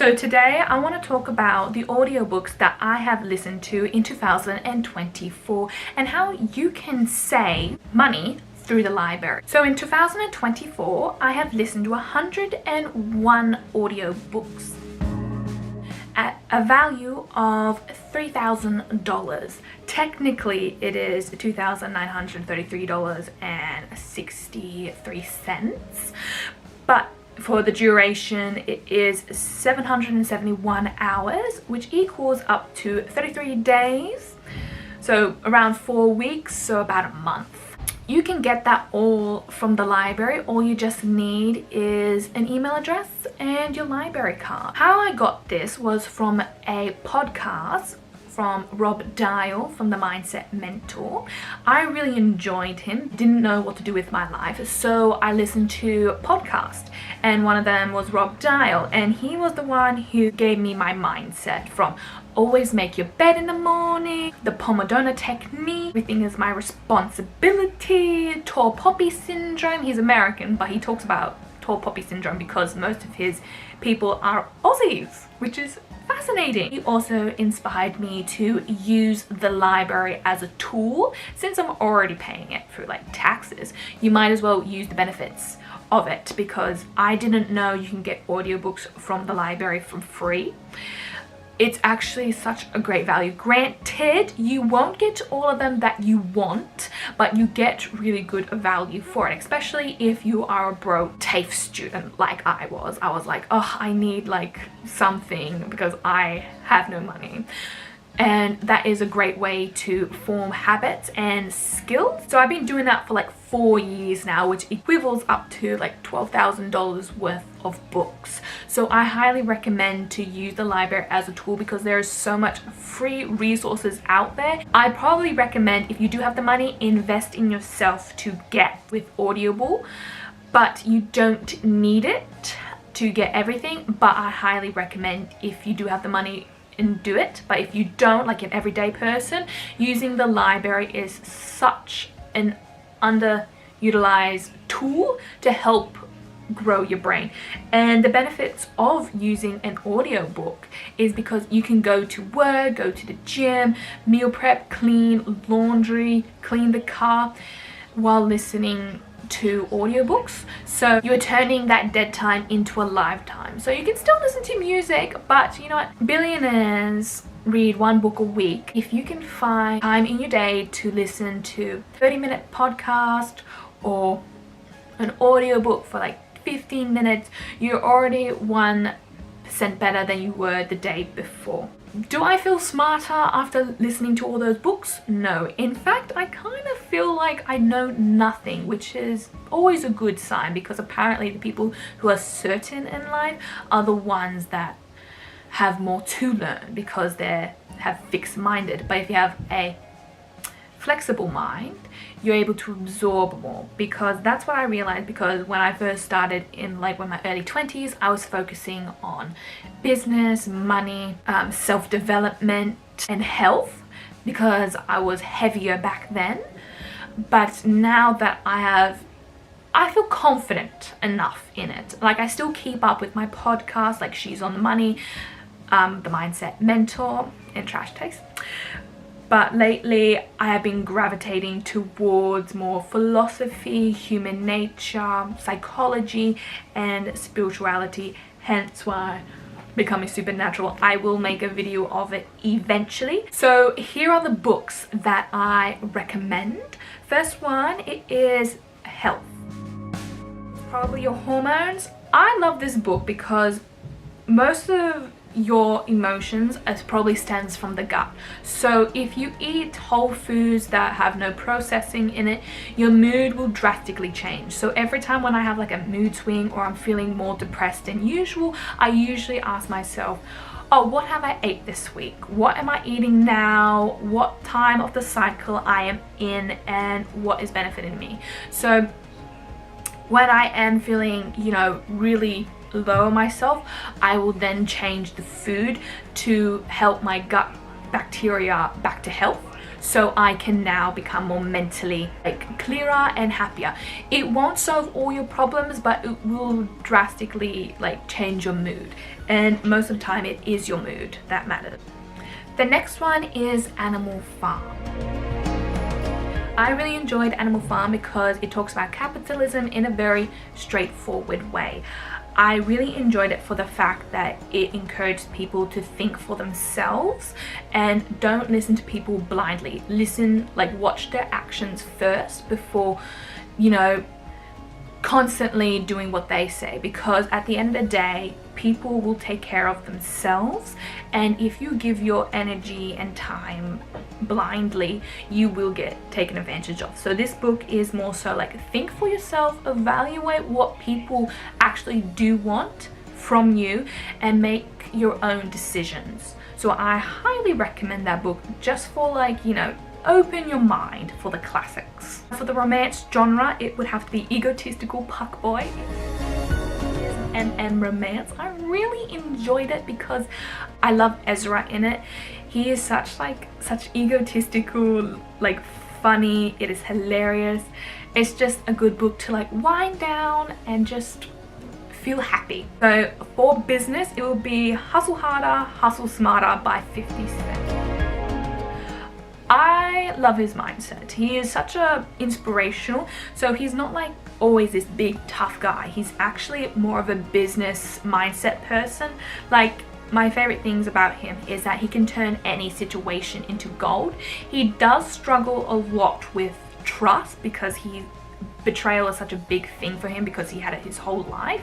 So today I want to talk about the audiobooks that I have listened to in 2024 and how you can save money through the library. So in 2024, I have listened to 101 audiobooks at a value of $3,000. Technically, it is $2,933.63, but for the duration, it is 771 hours, which equals up to 33 days. So around 4 weeks, so about a month. You can get that all from the library. All you just need is an email address and your library card. How I got this was from a podcast from Rob Dial from the Mindset Mentor. I really enjoyed him, didn't know what to do with my life, so I listened to podcasts, and one of them was Rob Dial, and he was the one who gave me my mindset from always make your bed in the morning, the Pomodoro technique, everything is my responsibility, tall poppy syndrome. He's American, but he talks about tall poppy syndrome because most of his people are Aussies, which is fascinating. He also inspired me to use the library as a tool. Since I'm already paying it through like taxes, you might as well use the benefits of it, because I didn't know you can get audiobooks from the library for free. It's actually such a great value. Granted, you won't get all of them that you want, but you get really good value for it, especially if you are a broke TAFE student like I was. I was like, oh, I need like something because I have no money. And that is a great way to form habits and skills. So I've been doing that for like 4 years now, which equivals up to like $12,000 worth of books. So I highly recommend to use the library as a tool because there is so much free resources out there. I probably recommend, if you do have the money, invest in yourself to get with Audible, but you don't need it to get everything. But I highly recommend, if you do have the money, and do it. But if you don't, like an everyday person, using the library is such an underutilized tool to help grow your brain. And the benefits of using an audiobook is because you can go to work, go to the gym, meal prep, clean laundry, clean the car while listening to audiobooks. So you're turning that dead time into a lifetime. So you can still listen to music, but you know what? Billionaires read 1 book a week. If you can find time in your day to listen to a 30-minute podcast or an audiobook for like 15 minutes, you're already 1% better than you were the day before. Do I feel smarter after listening to all those books? No. In fact, I kind of feel like I know nothing, which is always a good sign, because apparently the people who are certain in life are the ones that have more to learn because they have fixed-minded. But if you have a flexible mind, you're able to absorb more, because that's what I realized. Because when I first started in like my early 20s, I was focusing on business, money, self-development and health, because I was heavier back then. But now that I feel confident enough in it. Like, I still keep up with my podcast, like She's on the Money, the Mindset Mentor, and Trash Taste. But lately I have been gravitating towards more philosophy, human nature, psychology and spirituality, hence why Becoming Supernatural. I will make a video of it eventually. So here are the books that I recommend. First one, it is Health. Probably Your Hormones. I love this book because most of your emotions probably stems from the gut. So if you eat whole foods that have no processing in it, your mood will drastically change. So every time when I have like a mood swing or I'm feeling more depressed than usual, I usually ask myself, oh, what have I ate this week? What am I eating now? What time of the cycle I am in, and what is benefiting me? So when I am feeling, you know, really low myself, I will then change the food to help my gut bacteria back to health. so I can now become more mentally like clearer and happier. It won't solve all your problems, but it will drastically like change your mood, and most of the time it is your mood that matters. The next one is Animal Farm. I really enjoyed Animal Farm because it talks about capitalism in a very straightforward way. I really enjoyed it for the fact that it encouraged people to think for themselves and don't listen to people blindly. Listen, like watch their actions first before, you know, constantly doing what they say, because at the end of the day people will take care of themselves, and if you give your energy and time blindly you will get taken advantage of. So this book is more so like think for yourself, evaluate what people actually do want from you and make your own decisions. So I highly recommend that book just for like, you know, open your mind for the classics. For the romance genre, it would have to be Egotistical Puckboy and romance. I really enjoyed it because I love Ezra in it. He is such egotistical, like funny. It is hilarious. It's just a good book to like wind down and just feel happy. So for business, it will be Hustle Harder, Hustle Smarter by 50 Cent. I love his mindset. He is such a inspirational. So he's not like always this big tough guy. He's actually more of a business mindset person. Like my favorite things about him is that he can turn any situation into gold. He does struggle a lot with trust because betrayal is such a big thing for him because he had it his whole life.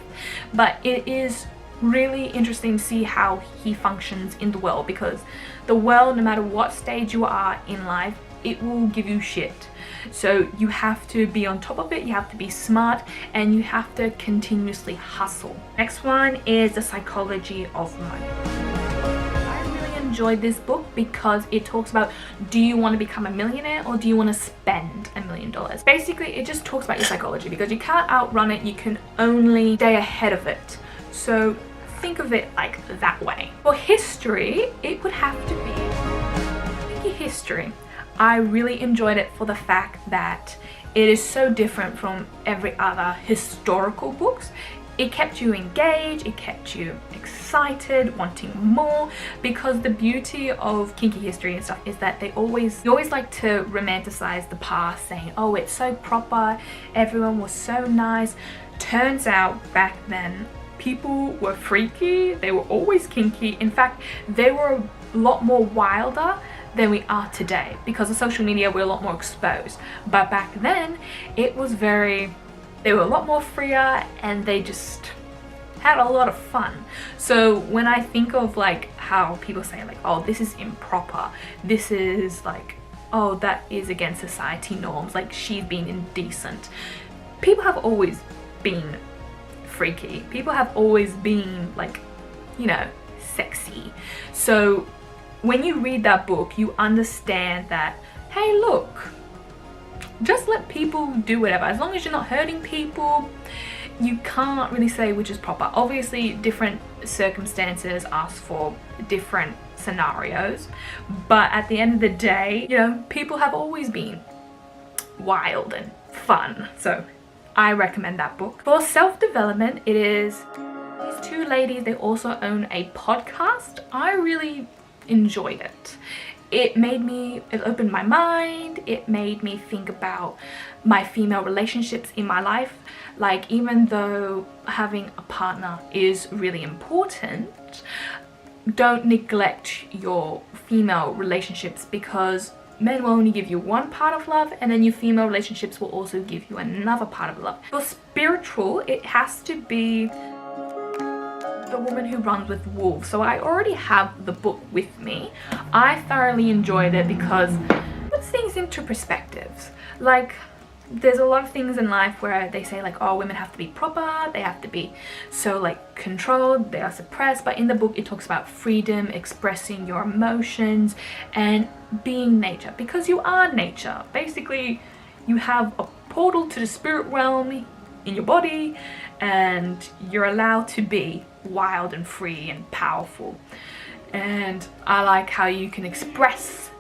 But it is really interesting to see how he functions in the world, because the world, no matter what stage you are in life, it will give you shit. So you have to be on top of it, you have to be smart, and you have to continuously hustle. Next one is The Psychology of Money. I really enjoyed this book because it talks about, do you want to become a millionaire or do you want to spend $1 million? Basically it just talks about your psychology, because you can't outrun it, you can only stay ahead of it. So think of it like that way. For history, it would have to be Kinky history. I really enjoyed it for the fact that it is so different from every other historical books. It kept you engaged, it kept you excited, wanting more, because the beauty of Kinky history and stuff is that you always like to romanticize the past, saying, oh, it's so proper, everyone was so nice. Turns out back then people were freaky, they were always kinky. In fact, they were a lot more wilder than we are today. Because of social media, we're a lot more exposed. But back then, they were a lot more freer, and they just had a lot of fun. So when I think of like how people say like, oh, this is improper, this is like, oh, that is against society norms, like she's being indecent. People have always been freaky. People have always been like, you know, sexy. So when you read that book, you understand that, hey, look, just let people do whatever. As long as you're not hurting people, you can't really say which is proper. Obviously, different circumstances ask for different scenarios. But at the end of the day, you know, people have always been wild and fun. So I recommend that book. For self-development, it is these two ladies, they also own a podcast. I really enjoyed it. It opened my mind, it made me think about my female relationships in my life. Like, even though having a partner is really important, don't neglect your female relationships, because men will only give you one part of love, and then your female relationships will also give you another part of love. For spiritual, it has to be The Woman Who Runs with Wolves. So I already have the book with me. I thoroughly enjoyed it because it puts things into perspectives. Like, there's a lot of things in life where they say like, oh, women have to be proper, they have to be so like controlled, they are suppressed. But in the book it talks about freedom, expressing your emotions, and being nature, because you are nature. Basically, you have a portal to the spirit realm in your body, and you're allowed to be wild and free and powerful. And I like how you can express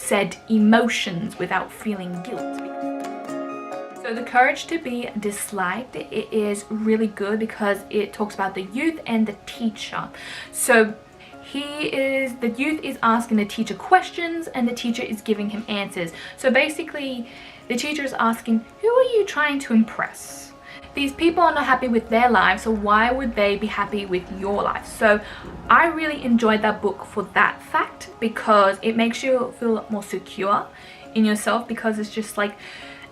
said emotions without feeling guilt. So the courage to be disliked, it is really good because it talks about the youth and the teacher. So the youth is asking the teacher questions and the teacher is giving him answers. So basically the teacher is asking, who are you trying to impress? These people are not happy with their lives, so why would they be happy with your life? So I really enjoyed that book for that fact, because it makes you feel more secure in yourself, because it's just like,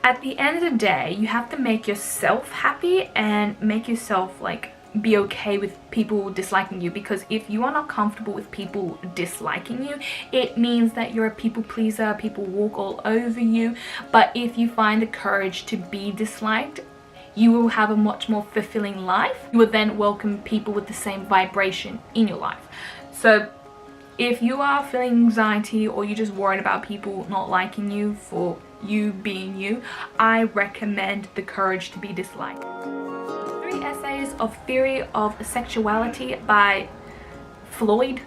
at the end of the day, you have to make yourself happy and make yourself like be okay with people disliking you, because if you are not comfortable with people disliking you, it means that you're a people pleaser, people walk all over you. But if you find the courage to be disliked, you will have a much more fulfilling life. You will then welcome people with the same vibration in your life. So if you are feeling anxiety or you're just worried about people not liking you for you being you, I recommend The Courage to be Disliked. 3 Essays of Theory of Sexuality by Floyd.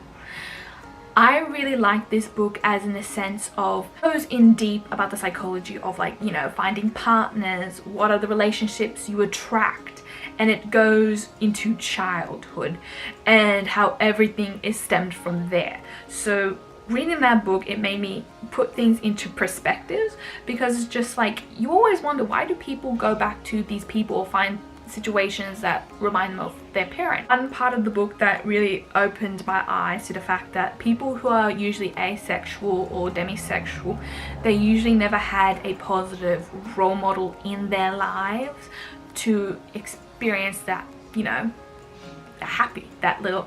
I really like this book as in the sense of goes in deep about the psychology of, like, you know, finding partners, what are the relationships you attract, and it goes into childhood and how everything is stemmed from there. So reading that book, it made me put things into perspectives, because it's just like, you always wonder, why do people go back to these people or find situations that remind them of their parent? One part of the book that really opened my eyes to the fact that people who are usually asexual or demisexual, they usually never had a positive role model in their lives to experience that, you know, happy, that little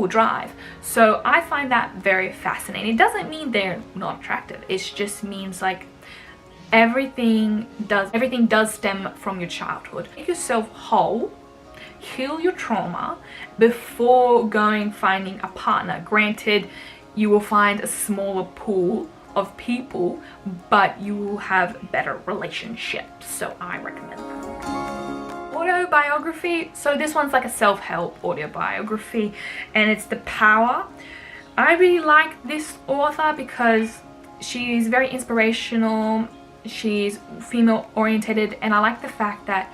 drive. So I find that very fascinating. It doesn't mean they're not attractive, it just means like everything does stem from your childhood. Make yourself whole, heal your trauma before finding a partner. Granted, you will find a smaller pool of people, but you will have better relationships, so I recommend that. Autobiography. So this one's like a self-help autobiography, and it's The Power. I really like this author because she's very inspirational. She's female oriented, and I like the fact that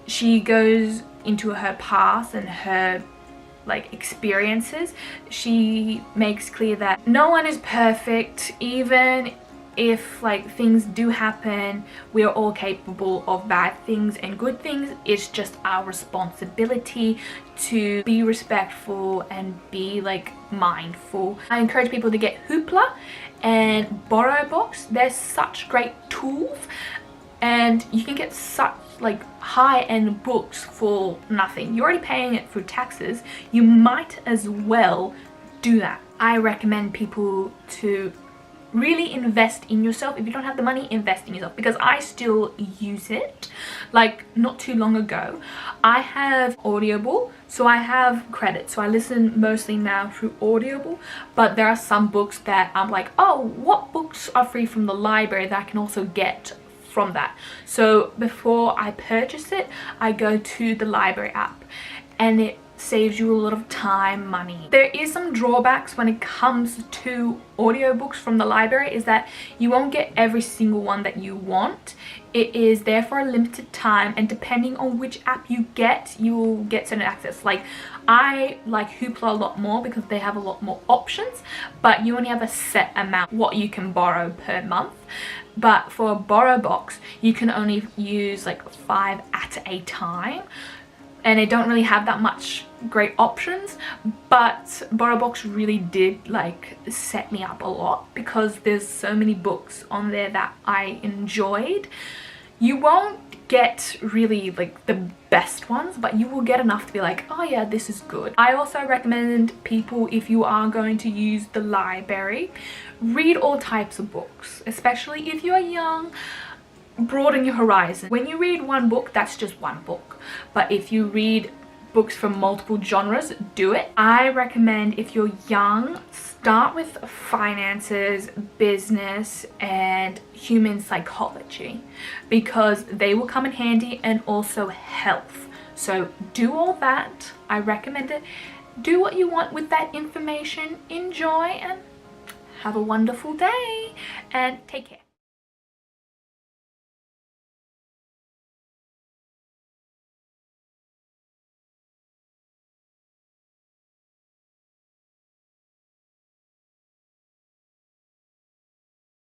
she goes into her past and her like experiences. She makes clear that no one is perfect. Even if like things do happen, we are all capable of bad things and good things. It's just our responsibility to be respectful and be like mindful. I encourage people to get Hoopla and Borrow Books. They're such great tools, and you can get such like high-end books for nothing. You're already paying it through taxes, you might as well do that. I recommend people to really invest in yourself. If you don't have the money, invest in yourself, because I still use it. Like not too long ago, I have Audible, so I have credit, so I listen mostly now through Audible, but there are some books that I'm like, oh, what books are free from the library that I can also get from that? So before I purchase it, I go to the library app, and it saves you a lot of time, money. There is some drawbacks when it comes to audiobooks from the library, is that you won't get every single one that you want. It is there for a limited time, and depending on which app you get, you will get certain access. Like I like Hoopla a lot more because they have a lot more options, but you only have a set amount what you can borrow per month. But for a Borrow Box, you can only use like 5 at a time, and they don't really have that much great options. But BorrowBox really did like set me up a lot, because there's so many books on there that I enjoyed. You won't get really like the best ones, but you will get enough to be like, oh yeah, this is good. I also recommend people, if you are going to use the library, read all types of books, especially if you are young. Broaden your horizon. When you read one book, that's just one book, but if you read books from multiple genres, do it. I recommend, if you're young, start with finances, business, and human psychology, because they will come in handy, and also health. So do all that. I recommend it. Do what you want with that information, enjoy, and have a wonderful day and take care.